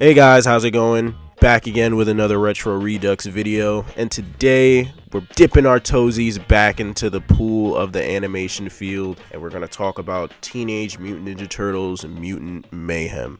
Hey guys, how's it going? Back again with another Retro Redux video, and today we're dipping our toesies back into the pool of the animation field, and we're going to talk about Teenage Mutant Ninja Turtles and Mutant Mayhem.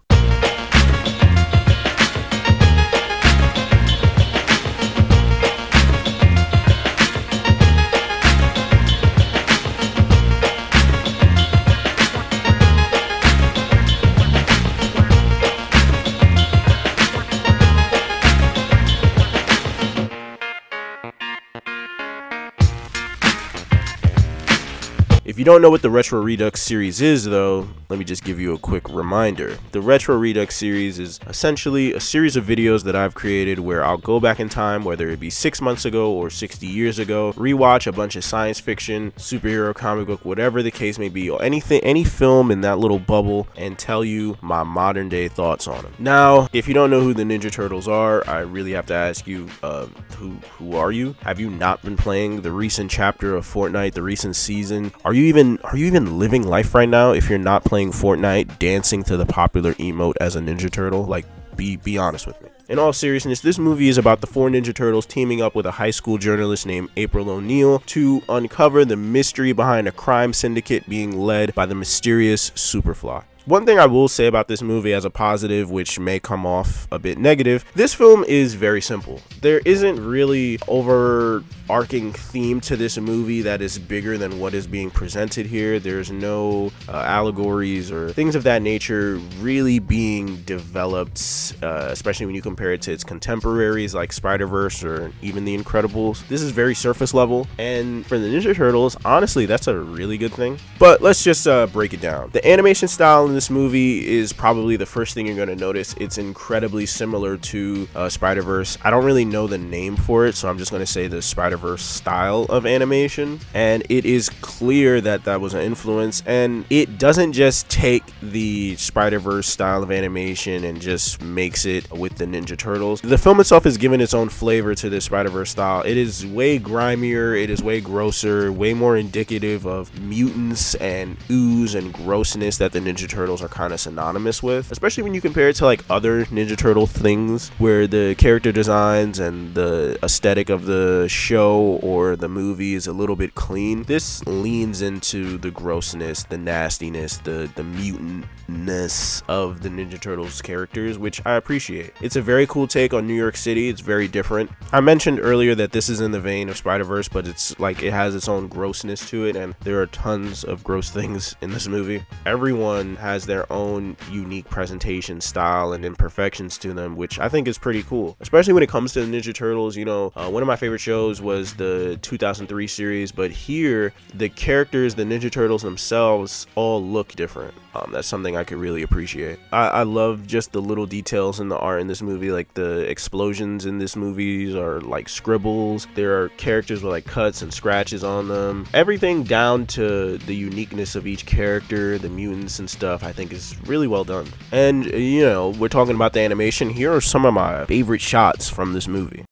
If you don't know what the Retro Redux series is, though, let me just give you a quick reminder. The Retro Redux series is essentially a series of videos that I've created where I'll go back in time, whether it be 6 months ago or 60 years ago, rewatch a bunch of science fiction, superhero, comic book, whatever the case may be, or any film in that little bubble, and tell you my modern day thoughts on them. Now, if you don't know who the Ninja Turtles are, I really have to ask you, who are you? Have you not been playing the recent chapter of Fortnite, the recent season? Are you even living life right now if you're not playing Fortnite, dancing to the popular emote as a Ninja Turtle? Like, be honest with me. In all seriousness, this movie is about the four Ninja Turtles teaming up with a high school journalist named April O'Neil to uncover the mystery behind a crime syndicate being led by the mysterious Superfly. One thing I will say about this movie as a positive, which may come off a bit negative, this film is very simple. There isn't really overarching theme to this movie that is bigger than what is being presented here. There's no allegories or things of that nature really being developed, especially when you compare it to its contemporaries like Spider-Verse or even The Incredibles. This is very surface level, and for the Ninja Turtles, honestly, that's a really good thing. But let's just break it down. The animation style in this movie is probably the first thing you're going to notice. It's incredibly similar to Spider-Verse. I don't really know the name for it, so I'm just going to say the Spider-Verse style of animation, and it is clear that that was an influence, and it doesn't just take the Spider-Verse style of animation and just makes it with the Ninja Turtles. The film itself is given its own flavor to this Spider-Verse style. It is way grimier, it is way grosser, way more indicative of mutants and ooze and grossness that the Ninja Turtles are kind of synonymous with, especially when you compare it to like other Ninja Turtle things where the character designs and the aesthetic of the show or the movie is a little bit clean. This leans into the grossness, the nastiness, the mutantness of the Ninja Turtles characters, which I appreciate. It's a very cool take on New York City. It's very different. I mentioned earlier that this is in the vein of Spider-Verse, but it's like it has its own grossness to it, and there are tons of gross things in this movie. Everyone has their own unique presentation style and imperfections to them, which I think is pretty cool, especially when it comes to the Ninja Turtles. You know, one of my favorite shows was the 2003 series, but here the characters, the Ninja Turtles themselves, all look different. That's something I could really appreciate. I love just the little details in the art in this movie, like the explosions in this movie are like scribbles. There are characters with like cuts and scratches on them. Everything down to the uniqueness of each character, the mutants and stuff, I think is really well done. And you know, we're talking about the animation. Here are some of my favorite shots from this movie.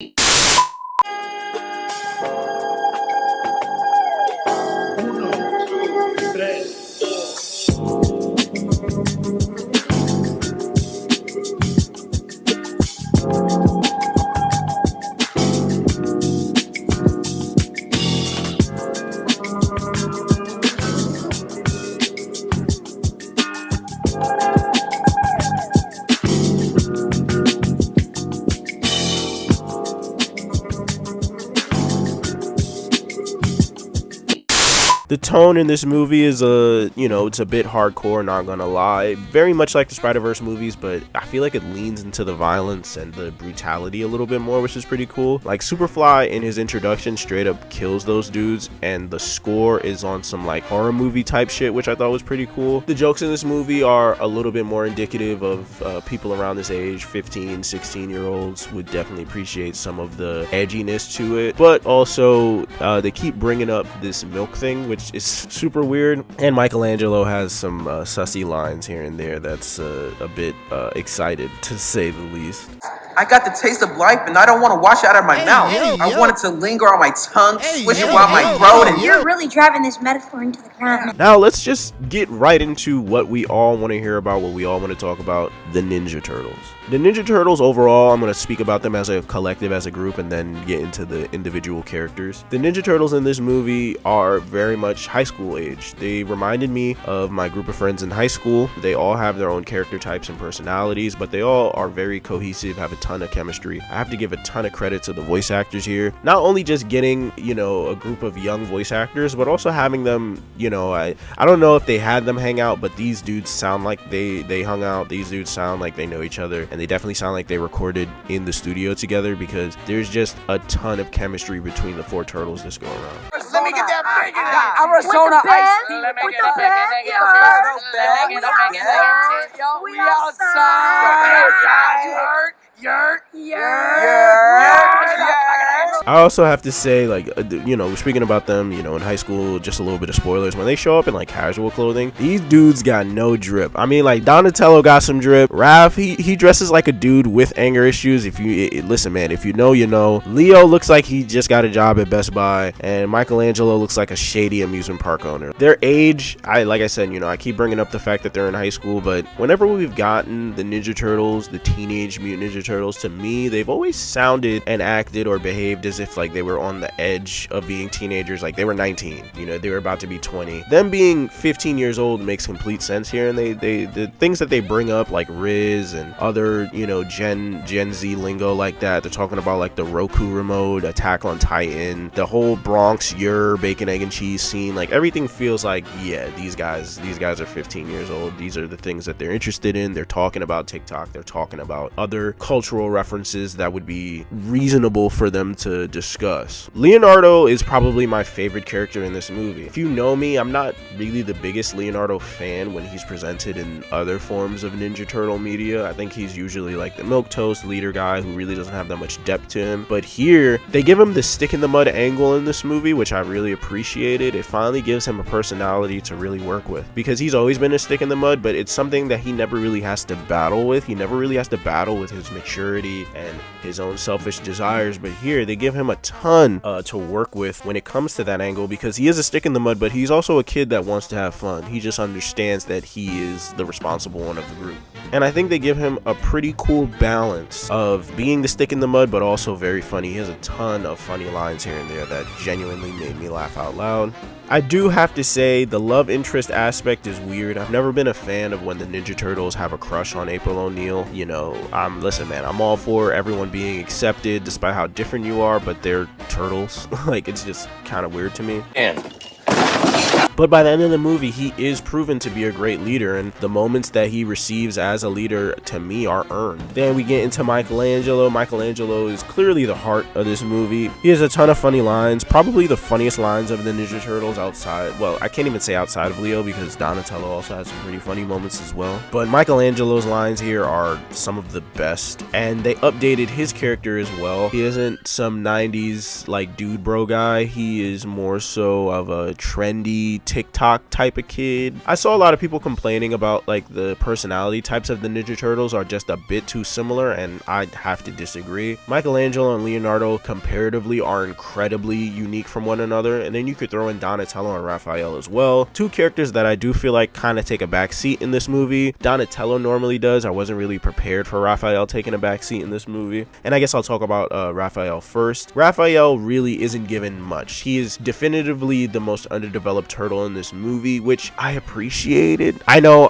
The tone in this movie is it's a bit hardcore, not gonna lie. Very much like the Spider-Verse movies, but I feel like it leans into the violence and the brutality a little bit more, which is pretty cool. Like Superfly in his introduction straight up kills those dudes, and the score is on some like horror movie type shit, which I thought was pretty cool. The jokes in this movie are a little bit more indicative of people around this age. 15, 16-year-olds would definitely appreciate some of the edginess to it, but also they keep bringing up this milk thing, which is super weird, and Michelangelo has some sussy lines here and there that's a bit excited, to say the least. I got the taste of life, and I don't want to wash it out of my mouth. I want it to linger on my tongue, swish it while my throat, and you're really driving this metaphor into the ground. Now let's just get right into what we all want to hear about, what we all want to talk about, the Ninja Turtles. The Ninja Turtles overall, I'm going to speak about them as a collective, as a group, and then get into the individual characters. The Ninja Turtles in this movie are very much high school age. They reminded me of my group of friends in high school. They all have their own character types and personalities, but they all are very cohesive, have a ton of chemistry. I have to give a ton of credit to the voice actors here. Not only just getting, you know, a group of young voice actors, but also having them, you know, I don't know if they had them hang out, but these dudes sound like they hung out. These dudes sound like they know each other, and they definitely sound like they recorded in the studio together, because there's just a ton of chemistry between the four turtles this go around. Let me get that big in there. Arizona iced tea. Let me With get the that bag, big in yo. there. We outside. I also have to say, like, you know, speaking about them, you know, in high school, just a little bit of spoilers, when they show up in like casual clothing, these dudes got no drip. I mean, like, Donatello got some drip. Raph, he dresses like a dude with anger issues. If you listen, man, if you know, you know. Leo looks like he just got a job at Best Buy, and Michelangelo looks like a shady amusement park owner. Their age, like I said, you know, I keep bringing up the fact that they're in high school, but whenever we've gotten the Ninja Turtles, the Teenage Mutant Ninja Turtles, to me, they've always sounded and acted or behaved as if like they were on the edge of being teenagers, like they were 19, you know, they were about to be 20. Them being 15 years old makes complete sense here, and the things that they bring up, like Riz and other, you know, Gen Z lingo like that, they're talking about like the Roku remote, Attack on Titan, the whole Bronx bacon, egg, and cheese scene. Like, everything feels like, yeah, these guys are 15 years old. These are the things that they're interested in. They're talking about TikTok. They're talking about other cultural references that would be reasonable for them to discuss. Leonardo is probably my favorite character in this movie. If you know me, I'm not really the biggest Leonardo fan when he's presented in other forms of Ninja Turtle media. I think he's usually like the milquetoast leader guy who really doesn't have that much depth to him. But here, they give him the stick in the mud angle in this movie, which I really appreciated. It finally gives him a personality to really work with, because he's always been a stick in the mud, but it's something that he never really has to battle with. He never really has to battle with his maturity and his own selfish desires. But here, they give him a ton to work with when it comes to that angle, because he is a stick in the mud, but he's also a kid that wants to have fun. He just understands that he is the responsible one of the group. And I think they give him a pretty cool balance of being the stick in the mud, but also very funny. He has a ton of funny lines here and there that genuinely made me laugh out loud. I do have to say, the love interest aspect is weird. I've never been a fan of when the Ninja Turtles have a crush on April O'Neil. You know, listen, man, I'm all for everyone being accepted despite how different you are, but they're turtles. Like, it's just kind of weird to me. But by the end of the movie, he is proven to be a great leader, and the moments that he receives as a leader, to me, are earned. Then we get into Michelangelo. Michelangelo is clearly the heart of this movie. He has a ton of funny lines, probably the funniest lines of the Ninja Turtles outside. Well, I can't even say outside of Leo, because Donatello also has some pretty funny moments as well. But Michelangelo's lines here are some of the best, and they updated his character as well. He isn't some 90s like dude bro guy. He is more so of a trendy TikTok type of kid. I saw a lot of people complaining about like the personality types of the Ninja Turtles are just a bit too similar, and I'd have to disagree. Michelangelo and Leonardo comparatively are incredibly unique from one another, and then you could throw in Donatello and Raphael as well. Two characters that I do feel like kind of take a back seat in this movie. Donatello normally does. I wasn't really prepared for Raphael taking a back seat in this movie, and I guess I'll talk about Raphael first. Raphael really isn't given much. He is definitively the most underdeveloped turtle in this movie, which I appreciated. I know,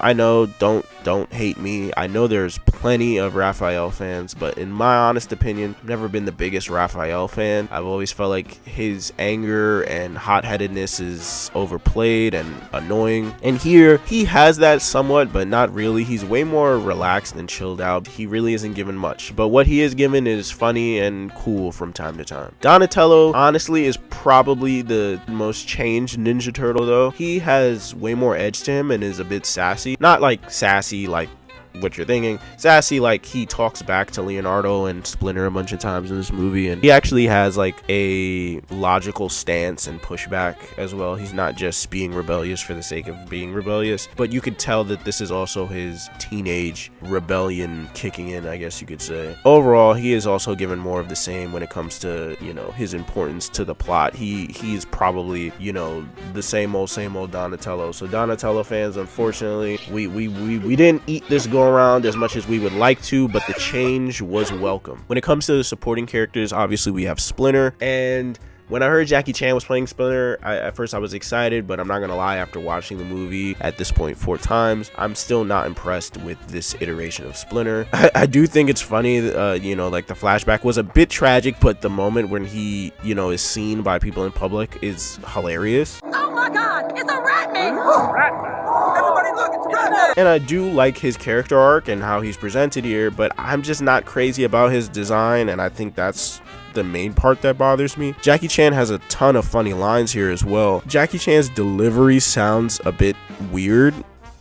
don't hate me. I know there's plenty of Raphael fans, but in my honest opinion, I've never been the biggest Raphael fan. I've always felt like his anger and hot-headedness is overplayed and annoying, and here he has that somewhat, but not really. He's way more relaxed and chilled out. He really isn't given much, but what he is given is funny and cool from time to time. Donatello honestly is probably the most changed Ninja Turtle though. He has way more edge to him and is a bit sassy. Not like sassy like what you're thinking, sassy like he talks back to Leonardo and Splinter a bunch of times in this movie, and he actually has like a logical stance and pushback as well. He's not just being rebellious for the sake of being rebellious, but you could tell that this is also his teenage rebellion kicking in, I guess you could say. Overall, he is also given more of the same when it comes to, you know, his importance to the plot. He is probably, you know, the same old Donatello. So Donatello fans, unfortunately, we didn't eat this going go around as much as we would like to, but the change was welcome. When it comes to the supporting characters, obviously we have Splinter, and when I heard Jackie Chan was playing Splinter, at first I was excited, but I'm not gonna lie, after watching the movie at this point 4 times, I'm still not impressed with this iteration of Splinter. I do think it's funny, you know, like the flashback was a bit tragic, but the moment when he, you know, is seen by people in public is hilarious. Oh my God, it's a rat man! Everybody look, it's a rat man! And I do like his character arc and how he's presented here, but I'm just not crazy about his design, and I think that's the main part that bothers me. Jackie Chan has a ton of funny lines here as well. Jackie Chan's delivery sounds a bit weird,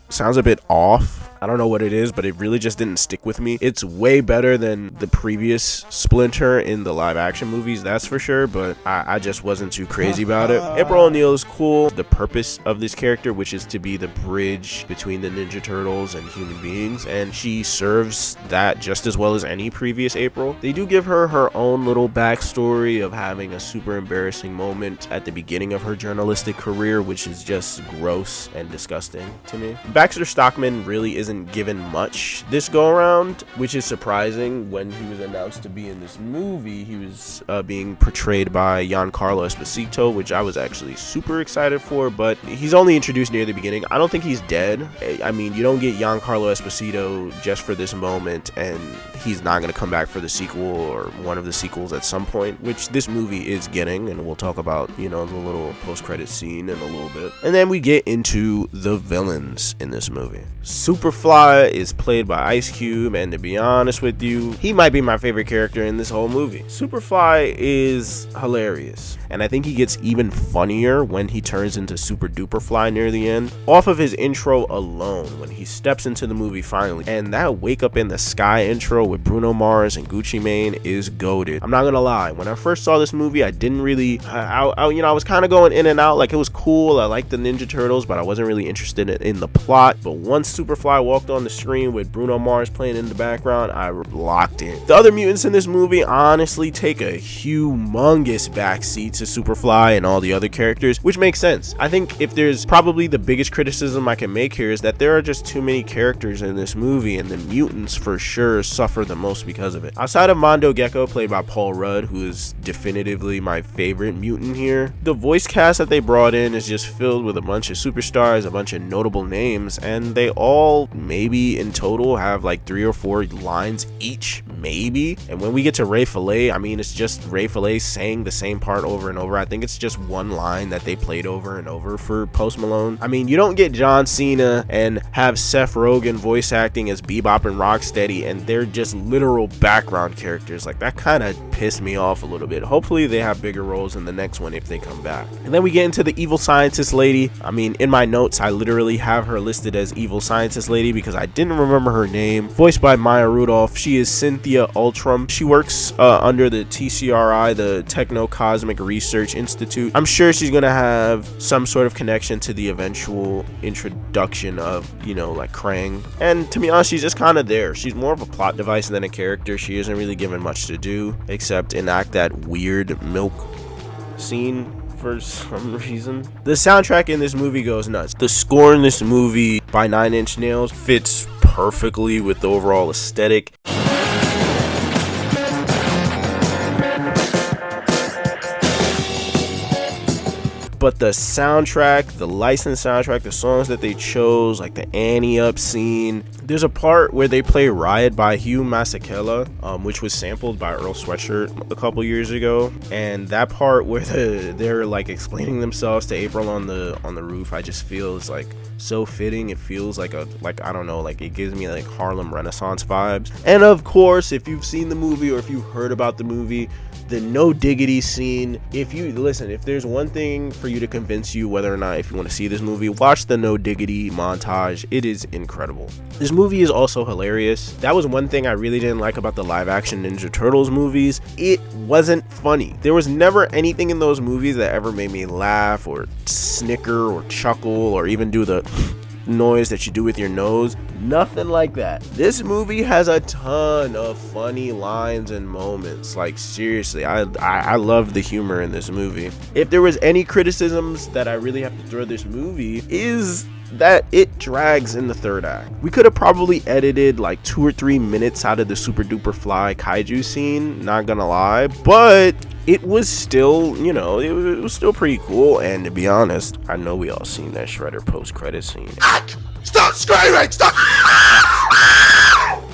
sounds a bit off. I don't know what it is, but it really just didn't stick with me. It's way better than the previous Splinter in the live action movies, that's for sure, but I just wasn't too crazy about it. April O'Neil is cool. The purpose of this character, which is to be the bridge between the Ninja Turtles and human beings, and she serves that just as well as any previous April. They do give her her own little backstory of having a super embarrassing moment at the beginning of her journalistic career, which is just gross and disgusting to me. Baxter Stockman really isn't given much this go around, which is surprising. When he was announced to be in this movie, he was being portrayed by Giancarlo Esposito, which I was actually super excited for, but he's only introduced near the beginning. I don't think he's dead. I mean, you don't get Giancarlo Esposito just for this moment and he's not going to come back for the sequel or one of the sequels at some point, which this movie is getting, and we'll talk about, you know, the little post-credit scene in a little bit. And then we get into the villains in this movie. Superfly is played by Ice Cube, and to be honest with you, he might be my favorite character in this whole movie. Superfly is hilarious, and I think he gets even funnier when he turns into Super Duper Fly near the end. Off of his intro alone, when he steps into the movie finally, and that Wake Up in the Sky intro with Bruno Mars and Gucci Mane is goated. I'm not gonna lie, when I first saw this movie, I didn't really, I was kind of going in and out. Like, it was cool, I liked the Ninja Turtles, but I wasn't really interested in the plot. But once Superfly walked on the screen with Bruno Mars playing in the background, I locked in. The other mutants in this movie honestly take a humongous backseat to Superfly and all the other characters, which makes sense. I think if there's probably the biggest criticism I can make here is that there are just too many characters in this movie, and the mutants for sure suffer the most because of it. Outside of Mondo Gecko, played by Paul Rudd, who is definitively my favorite mutant here, the voice cast that they brought in is just filled with a bunch of superstars, a bunch of notable names, and they all maybe in total have like 3 or 4 lines each, maybe. And when we get to Ray Fillet, I mean, it's just Ray Fillet saying the same part over and over. I think it's just one line that they played over and over for Post Malone. I mean, you don't get John Cena and have Seth Rogen voice acting as Bebop and Rocksteady, and they're just literal background characters. Like, that kind of pissed me off a little bit. Hopefully they have bigger roles in the next one if they come back. And then we get into the evil scientist lady. I mean, in my notes, I literally have her listed as evil scientist lady because I didn't remember her name. Voiced by Maya Rudolph, she is Cynthia Ultram. She works under the TCRI, the Techno Cosmic Research Institute. I'm sure she's gonna have some sort of connection to the eventual introduction of, you know, like Krang. And to be honest, she's just kind of there. She's more of a plot device than a character. She isn't really given much to do except enact that weird milk scene for some reason. The soundtrack in this movie goes nuts. The score in this movie by 9 Inch Nails fits perfectly with the overall aesthetic. But the soundtrack, the licensed soundtrack, the songs that they chose, like the Annie Up scene. There's a part where they play Riot by Hugh Masekela, which was sampled by Earl Sweatshirt a couple years ago. And that part where they're like explaining themselves to April on the roof, I just feel is like so fitting. It feels like I don't know, like it gives me like Harlem Renaissance vibes. And of course, if you've seen the movie or if you heard about the movie, the No Diggity scene. If there's one thing for you to convince you whether or not if you want to see this movie, watch the No Diggity montage. It is incredible. This movie is also hilarious. That was one thing I really didn't like about the live action Ninja Turtles movies. It wasn't funny. There was never anything in those movies that ever made me laugh or snicker or chuckle or even do the noise that you do with your nose. Nothing like that. This movie has a ton of funny lines and moments. Like, seriously, I love the humor in this movie. If there was any criticisms that I really have to throw this movie, is that it drags in the third act. We could have probably edited like 2 or 3 minutes out of the super duper fly kaiju scene, not gonna lie, but it was still, you know, it was still pretty cool. And to be honest, I know we all seen that Shredder post-credit scene. Stop screaming! Stop!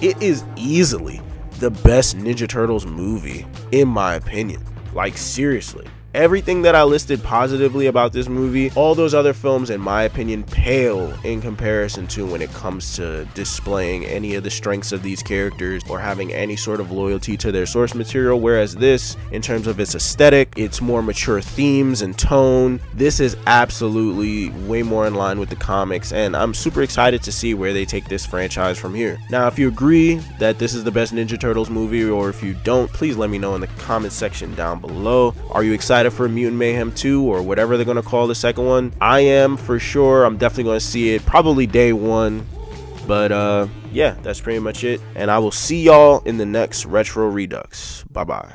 It is easily the best Ninja Turtles movie, in my opinion. Like, seriously. Everything that I listed positively about this movie, all those other films, in my opinion, pale in comparison to when it comes to displaying any of the strengths of these characters or having any sort of loyalty to their source material. Whereas this, in terms of its aesthetic, its more mature themes and tone, this is absolutely way more in line with the comics, and I'm super excited to see where they take this franchise from here. Now, if you agree that this is the best Ninja Turtles movie, or if you don't, please let me know in the comment section down below. Are you excited for Mutant Mayhem 2 or whatever they're going to call the second one? I am, for sure. I'm definitely going to see it probably day one. But yeah, that's pretty much it, and I will see y'all in the next Retro Redux. Bye bye.